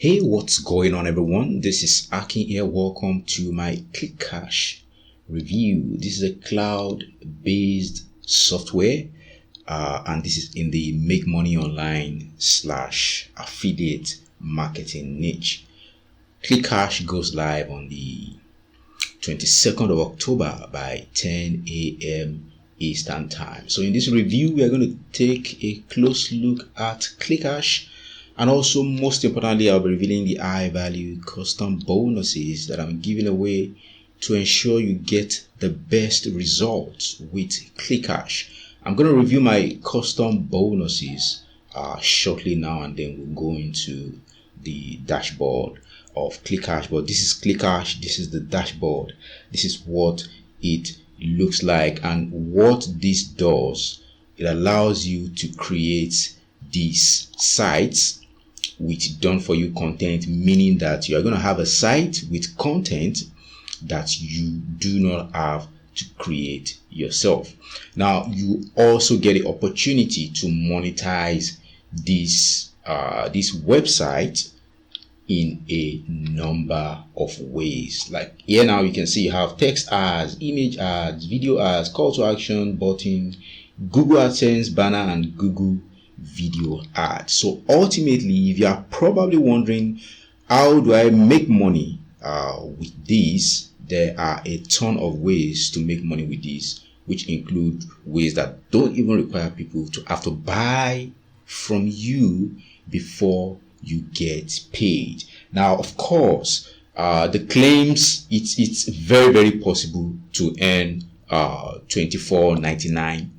Hey, what's going on, everyone? This is Akin here. Welcome to my ClickCash review. This is a cloud-based software, and this is in the make money online / affiliate marketing niche. ClickCash goes live on the 22nd of October by 10 a.m. Eastern Time. So in this review, we are going to take a close look at ClickCash. And also, most importantly, I'll be revealing the high value custom bonuses that I'm giving away to ensure you get the best results with ClickCash. I'm going to review my custom bonuses shortly now, and then we'll go into the dashboard of ClickCash. But this is ClickCash. This is the dashboard. This is what it looks like, and what this does, it allows you to create these sites with done for you content, meaning that you are going to have a site with content that you do not have to create yourself. Now, you also get the opportunity to monetize this website in a number of ways. Like here now, you can see you have text ads, image ads, video ads, call to action button, Google AdSense banner, and Google video ads. So ultimately, if you are probably wondering, how do I make money with these, there are a ton of ways to make money with these, which include ways that don't even require people to have to buy from you before you get paid. Now, of course, the claims, it's very, very possible to earn $24.99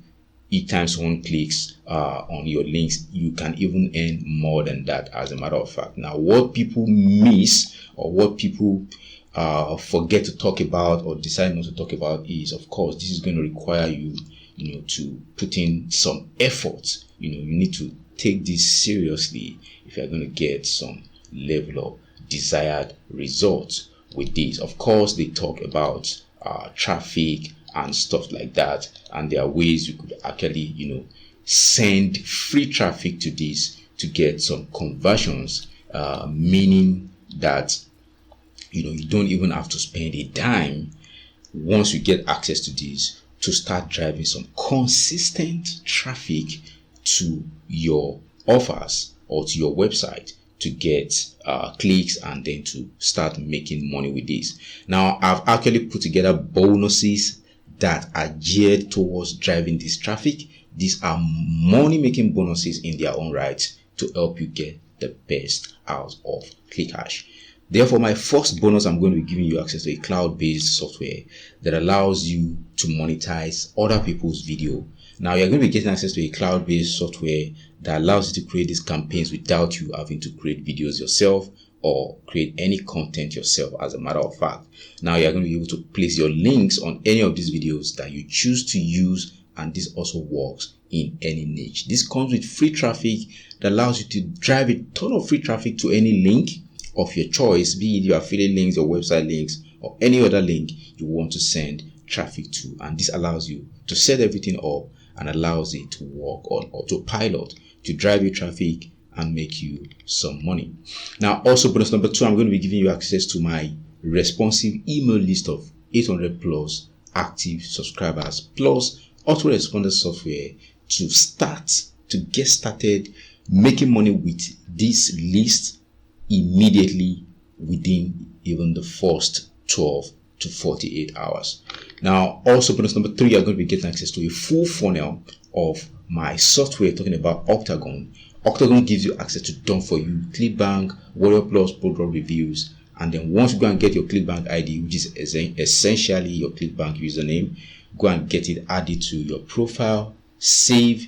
each time someone clicks on your links. You can even earn more than that, as a matter of fact. Now, what people miss, or what people forget to talk about or decide not to talk about, is, of course, this is going to require you, to put in some effort. You need to take this seriously if you're going to get some level of desired results with this. Of course, they talk about traffic and stuff like that, and there are ways you could actually send free traffic to this to get some conversions, meaning that you don't even have to spend a dime once you get access to this to start driving some consistent traffic to your offers or to your website to get clicks, and then to start making money with this. Now, I've actually put together bonuses that are geared towards driving this traffic. These are money making bonuses in their own right to help you get the best out of ClickCash. Therefore, my first bonus, I'm going to be giving you access to a cloud-based software that allows you to monetize other people's video. Now, you're going to be getting access to a cloud-based software that allows you to create these campaigns without you having to create videos yourself or create any content yourself, as a matter of fact. Now, you're going to be able to place your links on any of these videos that you choose to use, and this also works in any niche. This comes with free traffic that allows you to drive a ton of free traffic to any link of your choice, be it your affiliate links, your website links, or any other link you want to send traffic to. And this allows you to set everything up and allows it to work on autopilot to drive your traffic and make you some money. Now, also bonus number 2, I'm going to be giving you access to my responsive email list of 800 plus active subscribers, plus autoresponder software to get started making money with this list immediately within even the first 12 to 48 hours. Now, also bonus number 3, you're going to be getting access to a full funnel of my software, talking about Octagon. Octagon gives you access to done for you ClickBank, Warrior Plus product reviews, and then once you go and get your ClickBank ID, which is essentially your ClickBank username, go and get it added to your profile, save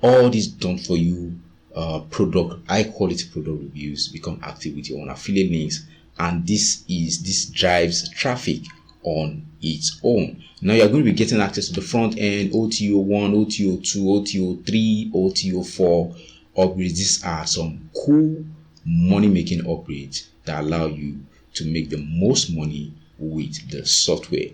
all these done for you high quality product reviews, become active with your own affiliate links, and this drives traffic on its own. Now, you're going to be getting access to the front end, OTO 1, OTO 2, OTO 3, OTO 4 upgrades. These are some cool money making upgrades that allow you to make the most money with the software.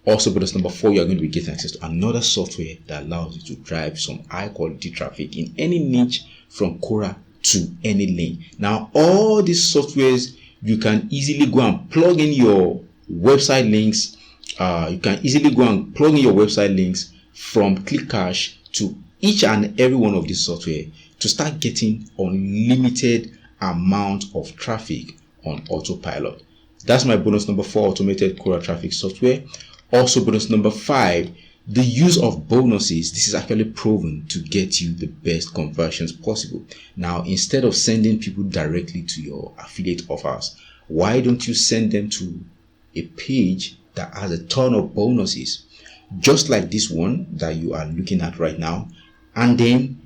Also, bonus number 4, you're going to be getting access to another software that allows you to drive some high quality traffic in any niche, from Quora to any link. Now, all these softwares, you can easily go and plug in your website links. You can easily go and plug in your website links from ClickCash to each and every one of these software to start getting unlimited amount of traffic on autopilot. That's my bonus number 4, automated courier traffic software. Also, bonus number 5, the use of bonuses. This is actually proven to get you the best conversions possible. Now, instead of sending people directly to your affiliate offers, why don't you send them to a page that has a ton of bonuses, just like this one that you are looking at right now? And then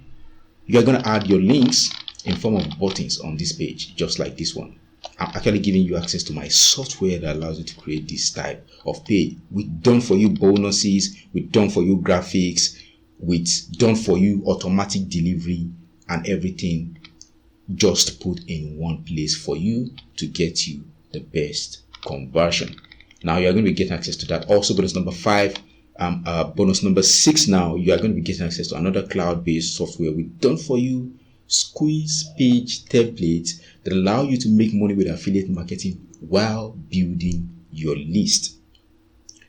you're going to add your links in form of buttons on this page, just like this one. I'm actually giving you access to my software that allows you to create this type of page with done for you bonuses, with done for you graphics, with done for you automatic delivery, and everything just put in one place for you to get you the best conversion. Now you're going to be getting access to that. Also, bonus number 5, bonus number 6. Now you are going to be getting access to another cloud-based software with done for you squeeze page templates that allow you to make money with affiliate marketing while building your list.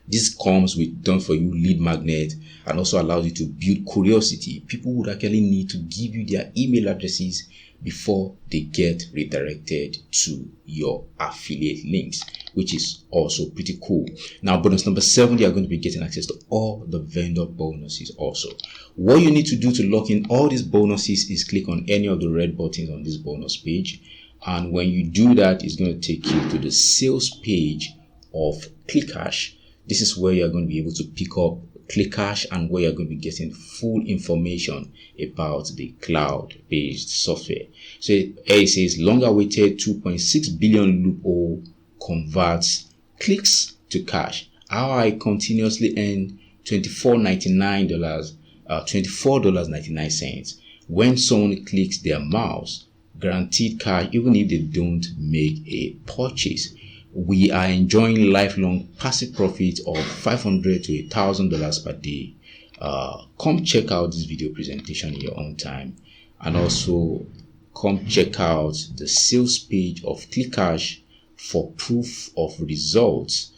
This comes with done for you lead magnet and also allows you to build curiosity. People would actually need to give you their email addresses before they get redirected to your affiliate links, which is also pretty cool. Now, bonus number 7, you are going to be getting access to all the vendor bonuses also. What you need to do to lock in all these bonuses is click on any of the red buttons on this bonus page. And when you do that, it's going to take you to the sales page of ClickCash. This is where you're going to be able to pick up ClickCash and where you're going to be getting full information about the cloud-based software. So here it says long-awaited 2.6 billion loophole converts clicks to cash. How I continuously earn $24.99 when someone clicks their mouse. Guaranteed cash even if they don't make a purchase. We are enjoying lifelong passive profit of $500 to $1,000 per day. Come check out this video presentation in your own time, and also come check out the sales page of ClickCash for proof of results,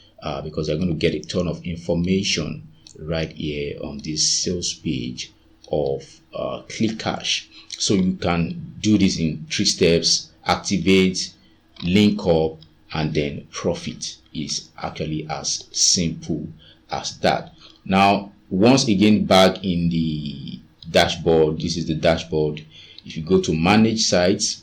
because you're going to get a ton of information right here on this sales page of ClickCash. So you can do this in 3 steps: activate, link up, and then profit. Is actually as simple as that. Now, once again, back in the dashboard, this is the dashboard. If you go to manage sites,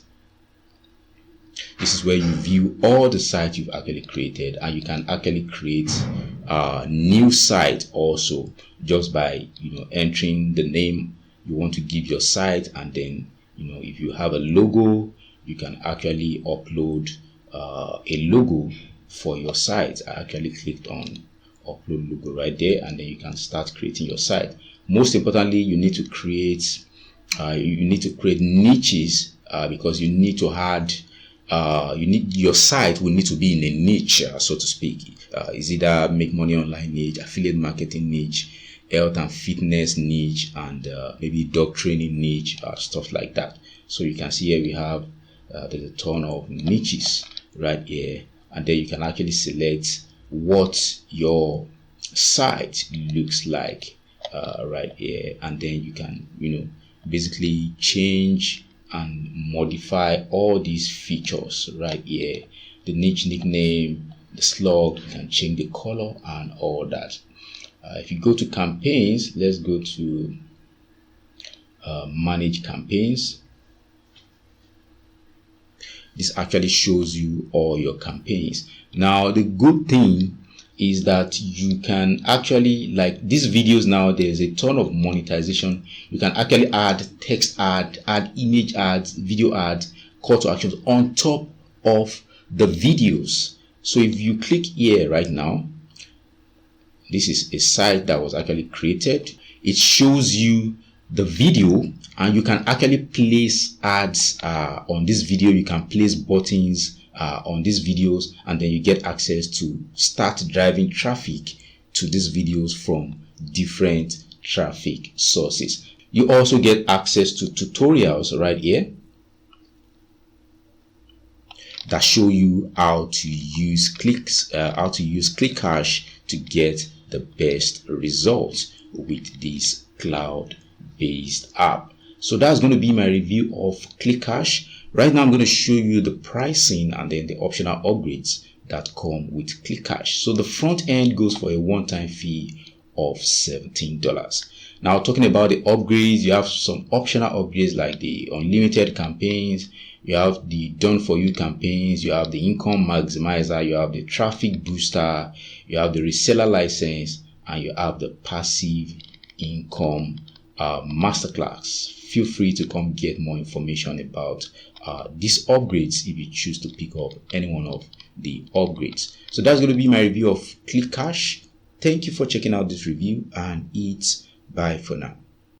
this is where you view all the sites you've actually created, and you can actually create a new site also just by entering the name you want to give your site. And then if you have a logo, you can actually upload a logo for your site. I actually clicked on upload logo right there, and then you can start creating your site. Most importantly, you need to create niches, because you need to add your site will need to be in a niche, so to speak. Is either make money online niche, affiliate marketing niche, health and fitness niche, and maybe dog training niche, stuff like that. So you can see here we have there's a ton of niches right here, and then you can actually select what your site looks like right here, and then you can basically change and modify all these features right here. The niche nickname, the slug, you can change the color and all that. If you go to campaigns, let's go to manage campaigns. This actually shows you all your campaigns. Now, the good thing is that you can actually, like these videos now, there's a ton of monetization. You can actually add text add image ads, video ads, call to actions on top of the videos. So if you click here right now, this is a site that was actually created. It shows you the video, and you can actually place ads on this video. You can place buttons on these videos, and then you get access to start driving traffic to these videos from different traffic sources. You also get access to tutorials right here. that show you how to use ClickCash to get the best results with this cloud-based app. So that's going to be my review of ClickCash. Right now I'm going to show you the pricing and then the optional upgrades that come with ClickCash. So the front end goes for a one-time fee of $17. Now, talking about the upgrades, you have some optional upgrades like the unlimited campaigns, you have the done for you campaigns, you have the income maximizer, you have the traffic booster, you have the reseller license, and you have the passive income masterclass. Feel free to come get more information about these upgrades if you choose to pick up any one of the upgrades. So that's going to be my review of ClickCash. Thank you for checking out this review, and it's bye for now.